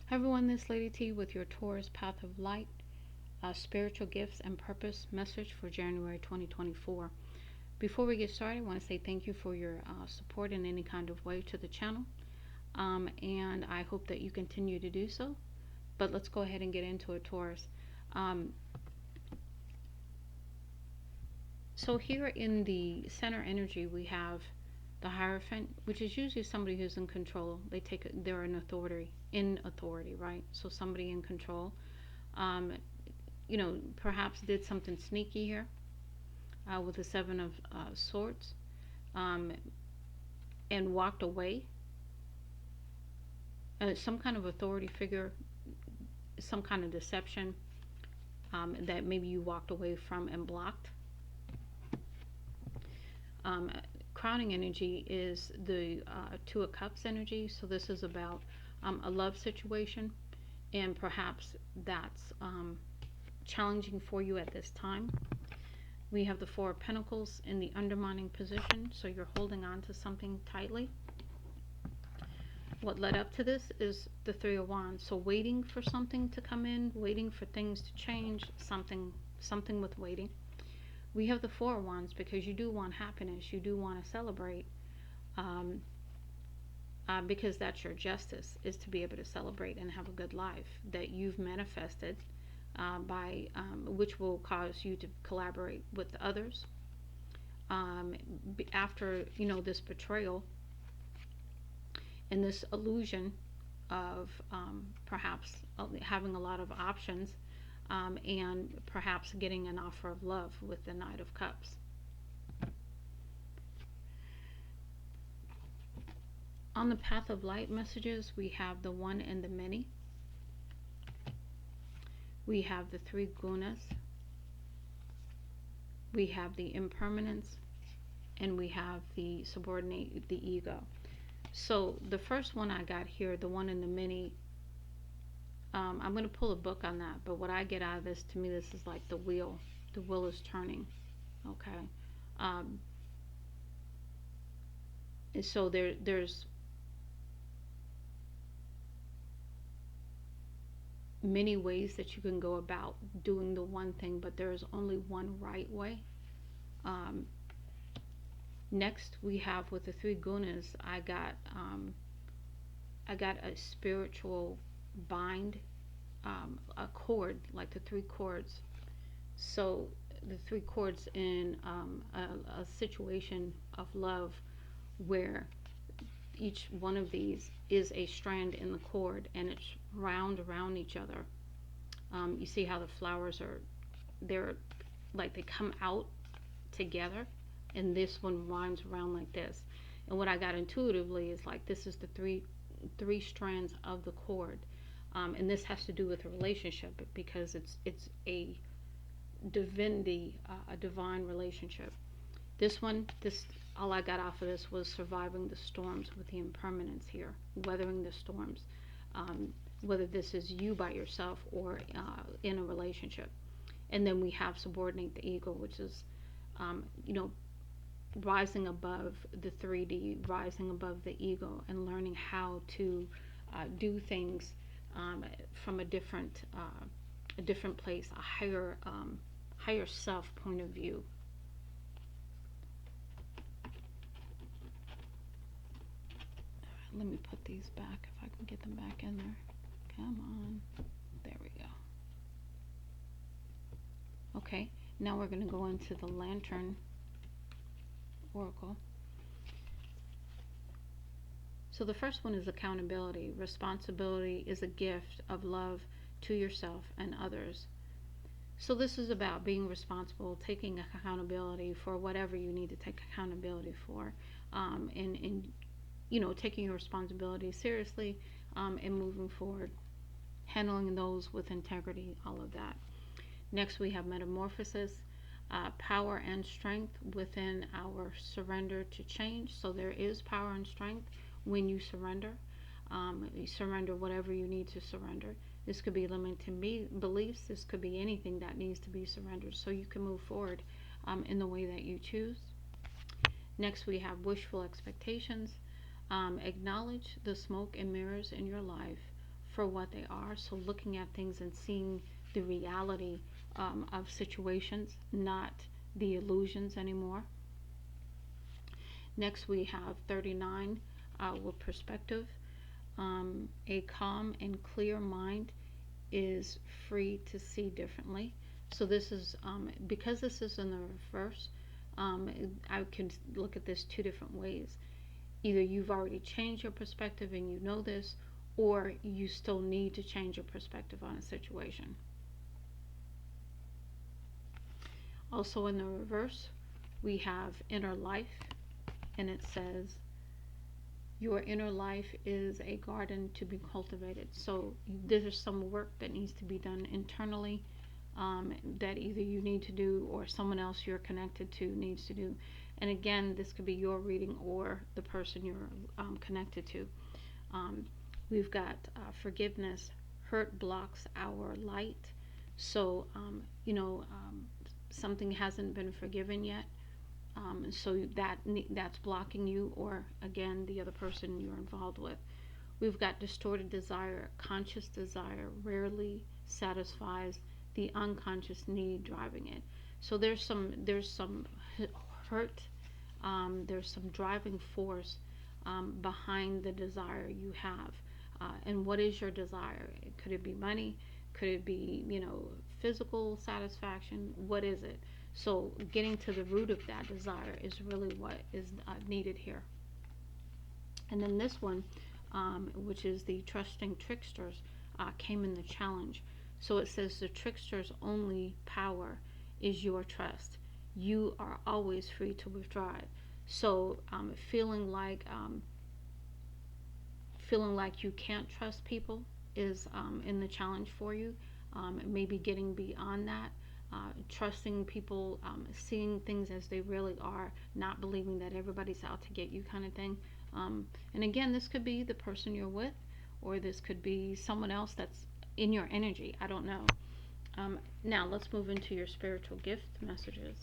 Hi everyone, this Lady T with your Taurus Path of Light, Spiritual Gifts and Purpose message for January 2024. Before we get started, I want to say thank you for your support in any kind of way to the channel, and I hope that you continue to do so. But let's go ahead and get into it, Taurus. So here in the center energy, we have the Hierophant, which is usually somebody who's in control. They're in authority, right? So somebody in control, perhaps did something sneaky here with the Seven of Swords, and walked away. Some kind of authority figure, some kind of deception that maybe you walked away from and blocked. Crowning energy is the Two of Cups energy. So this is about a love situation, and perhaps that's challenging for you at this time. We have the Four of Pentacles in the undermining position, so you're holding on to something tightly. What led up to this is the Three of Wands, so waiting for something to come in, waiting for things to change, something with waiting. We have the Four of Wands because you do want happiness, you do want to celebrate, because that's your justice, is to be able to celebrate and have a good life that you've manifested, which will cause you to collaborate with others. After this betrayal and this illusion of perhaps having a lot of options, and perhaps getting an offer of love with the Knight of Cups. On the Path of Light messages, we have the One and the Many. We have the Three Gunas. We have the Impermanence. And we have the Subordinate, the Ego. So the first one I got here, the One and the Many, I'm going to pull a book on that, but what I get out of this, to me, this is like the wheel. The wheel is turning. Okay. And so there's many ways that you can go about doing the one thing, but there is only one right way. Next, we have with the Three Gunas, I got a spiritual bind, a cord, like the three chords. So the three chords in a situation of love where each one of these is a strand in the cord, and it's round around each other. You see how the flowers they're like they come out together, and this one winds around like this. And what I got intuitively is like this is the three strands of the cord, and this has to do with a relationship because it's a divinity, a divine relationship. This all I got off of this was surviving the storms with the impermanence here, weathering the storms, whether this is you by yourself or in a relationship. And then we have subordinate the ego, which is, rising above the 3D, rising above the ego, and learning how to do things from a different place, a higher self point of view. Let me put these back if I can get them back in there. Come on. There we go. Okay, now we're going to go into the Lantern Oracle. So the first one is accountability. Responsibility is a gift of love to yourself and others. So this is about being responsible, taking accountability for whatever you need to take accountability for, and taking your responsibility seriously, and moving forward, handling those with integrity, all of that. Next, we have metamorphosis, power and strength within our surrender to change. So there is power and strength when you surrender. You surrender whatever you need to surrender. This could be limiting beliefs. This could be anything that needs to be surrendered so you can move forward in the way that you choose. Next, we have wishful expectations. Acknowledge the smoke and mirrors in your life for what they are. So looking at things and seeing the reality of situations, not the illusions anymore. Next, we have 39 with perspective. A calm and clear mind is free to see differently. So this is because this is in the reverse. I can look at this two different ways. Either you've already changed your perspective and you know this, or you still need to change your perspective on a situation. Also in the reverse, we have inner life, and it says your inner life is a garden to be cultivated. So there's some work that needs to be done internally, that either you need to do or someone else you're connected to needs to do. And again, this could be your reading or the person you're connected to. We've got forgiveness. Hurt blocks our light. So, something hasn't been forgiven yet. So that's blocking you, or again, the other person you're involved with. We've got distorted desire. Conscious desire rarely satisfies the unconscious need driving it. So there's some hurt. There's some driving force behind the desire you have. And what is your desire? Could it be money? Could it be, physical satisfaction? What is it? So getting to the root of that desire is really what is needed here. And then this one, which is the trusting tricksters, came in the challenge. So it says the trickster's only power is your trust. You are always free to withdraw it. So feeling like you can't trust people is in the challenge for you. Maybe getting beyond that, trusting people, seeing things as they really are, not believing that everybody's out to get you, kind of thing. And again, this could be the person you're with, or this could be someone else that's in your energy. I don't know. Now let's move into your spiritual gift messages.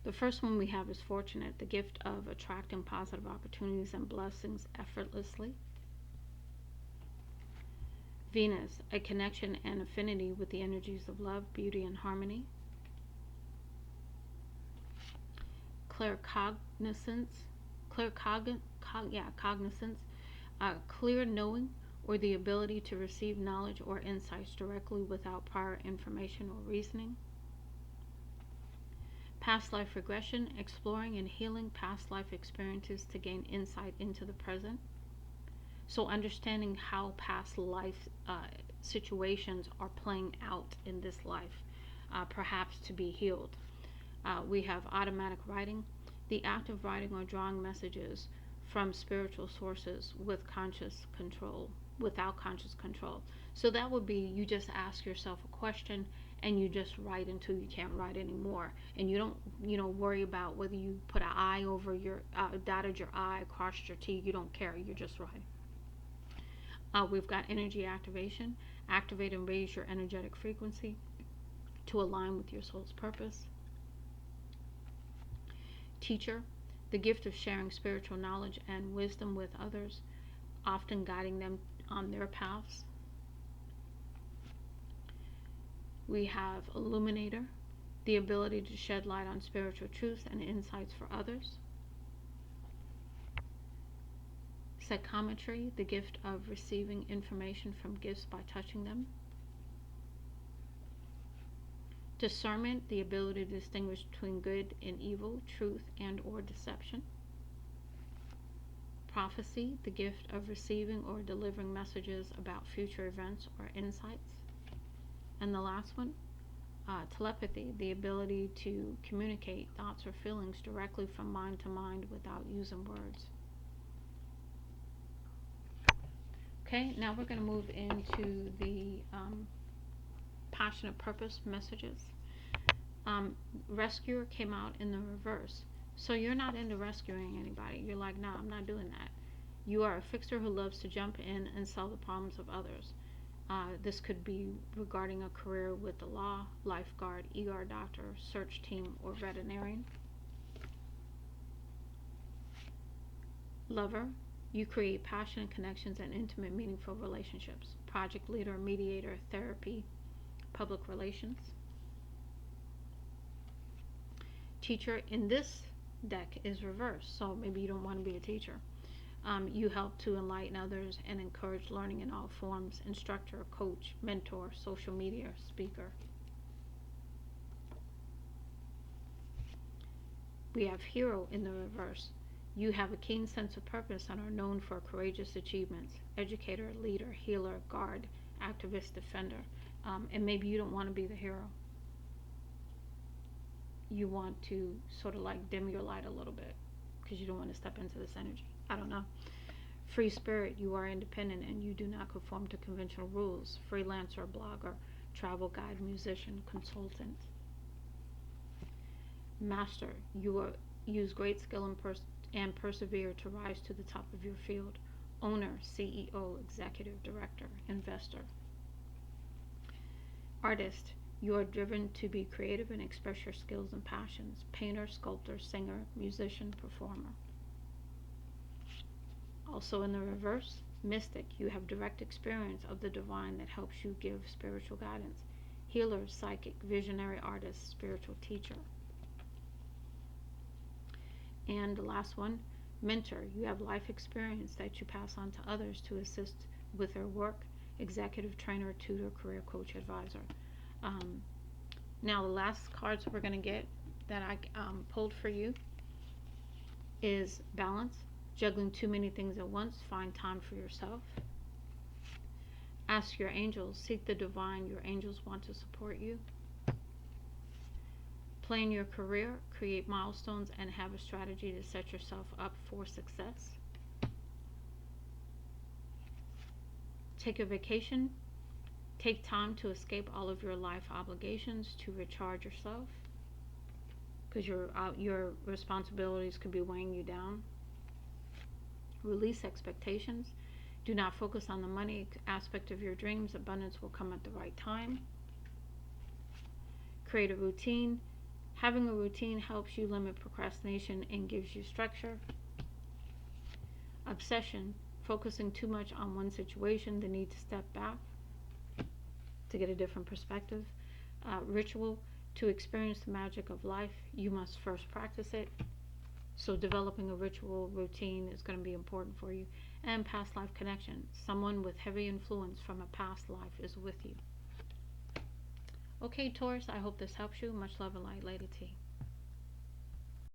The first one we have is fortunate, the gift of attracting positive opportunities and blessings effortlessly. Venus, a connection and affinity with the energies of love, beauty, and harmony. Claircognizance, clear knowing, or the ability to receive knowledge or insights directly without prior information or reasoning. Past life regression, exploring and healing past life experiences to gain insight into the present. So understanding how past life situations are playing out in this life, perhaps to be healed. We have automatic writing, the act of writing or drawing messages from spiritual sources with conscious control, without conscious control. So that would be, you just ask yourself a question and you just write until you can't write anymore, and you don't worry about whether you put an I over your dotted your I, crossed your T. You don't care. You just write. We've got energy activation. Activate and raise your energetic frequency to align with your soul's purpose. Teacher, the gift of sharing spiritual knowledge and wisdom with others, often guiding them on their paths. We have illuminator, the ability to shed light on spiritual truths and insights for others. Psychometry, the gift of receiving information from gifts by touching them. Discernment, the ability to distinguish between good and evil, truth and or deception. Prophecy, the gift of receiving or delivering messages about future events or insights. And the last one, telepathy, the ability to communicate thoughts or feelings directly from mind to mind without using words. Okay, now we're going to move into the passionate purpose messages. Rescuer came out in the reverse. So you're not into rescuing anybody. You're like, nah, I'm not doing that. You are a fixer who loves to jump in and solve the problems of others. This could be regarding a career with the law, lifeguard, ER doctor, search team, or veterinarian. Lover, You create passionate connections and intimate, meaningful relationships. Project leader, mediator, therapy, public relations. Teacher in this deck is reversed, so maybe you don't want to be a teacher. You help to enlighten others and encourage learning in all forms. Instructor, coach, mentor, social media speaker. We have hero in the reverse. You have a keen sense of purpose and are known for courageous achievements. Educator, leader, healer, guard, activist, defender. And maybe you don't want to be the hero. You want to sort of like dim your light a little bit because you don't want to step into this energy. I don't know. Free spirit, you are independent and you do not conform to conventional rules. Freelancer, blogger, travel guide, musician, consultant. Master, use great skill and persevere to rise to the top of your field. Owner, CEO, executive director, investor. Artist, you are driven to be creative and express your skills and passions. Painter, sculptor, singer, musician, performer. Also in the reverse, mystic, you have direct experience of the divine that helps you give spiritual guidance. Healer, psychic, visionary artist, spiritual teacher. And the last one, mentor, you have life experience that you pass on to others to assist with their work. Executive trainer, tutor, career coach, advisor. Now the last cards we're going to get that I pulled for you is balance. Juggling too many things at once, find time for yourself. Ask your angels, seek the divine. Your angels want to support you. Plan your career, create milestones, and have a strategy to set yourself up for success. Take a vacation. Take time to escape all of your life obligations to recharge yourself because your responsibilities could be weighing you down. Release expectations. Do not focus on the money aspect of your dreams. Abundance will come at the right time. Create a routine. Having a routine helps you limit procrastination and gives you structure. Obsession. Focusing too much on one situation, the need to step back to get a different perspective. Ritual. To experience the magic of life, you must first practice it. So developing a ritual routine is going to be important for you. And past life connection. Someone with heavy influence from a past life is with you. Okay, Taurus, I hope this helps you. Much love and light, Lady T.